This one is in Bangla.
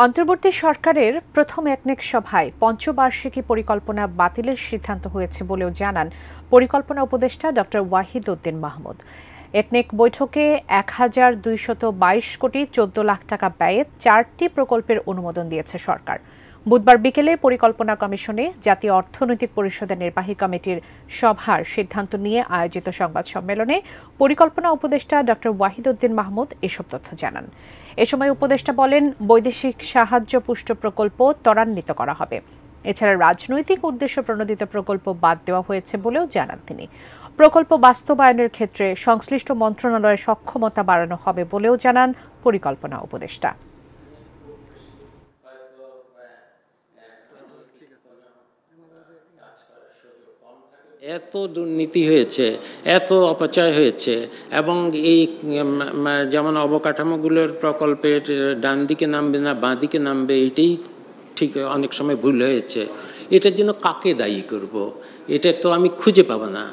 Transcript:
অন্তর্বর্তী সরকারের প্রথম একনেক সভায় পঞ্চবার্ষিকী পরিকল্পনা বাতিলের সিদ্ধান্ত হয়েছে বলেও জানান পরিকল্পনা উপদেষ্টা ড ওয়াহিদ উদ্দিন মাহমুদ। একনেক বৈঠকে ১,২২২ কোটি ১৪ লাখ টাকা ব্যয়ে ৪টি প্রকল্পের অনুমোদন দিয়েছে সরকার। বুধবার বিকেলে পরিকল্পনা কমিশনে জাতীয় অর্থনৈতিক পরিষদের নির্বাহী কমিটির সভার সিদ্ধান্ত নিয়ে আয়োজিত সংবাদ সম্মেলনে পরিকল্পনা উপদেষ্টা ড ওয়াহিদ উদ্দিন মাহমুদ এসব তথ্য জানান। এ সময় উপদেষ্টা বলেন, বৈদেশিক সাহায্য পুষ্ট প্রকল্প ত্বরান্বিত করা হবে। এছাড়া রাজনৈতিক উদ্দেশ্য প্রণোদিত প্রকল্প বাদ দেওয়া হয়েছে বলেও জানান তিনি। প্রকল্প বাস্তবায়নের ক্ষেত্রে সংশ্লিষ্ট মন্ত্রণালয়ের সক্ষমতা বাড়ানো হবে বলেও জানান পরিকল্পনা উপদেষ্টা। এত দুর্নীতি হয়েছে, এত অপচয় হয়েছে, এবং এই যেমন অবকাঠামোগুলোর প্রকল্পের ডান দিকে নামবে না বাঁ দিকে নামবে, এটাই ঠিক অনেক সময় ভুল হয়েছে। এটার জন্য কাকে দায়ী করব? এটা তো আমি খুঁজে পাবো না।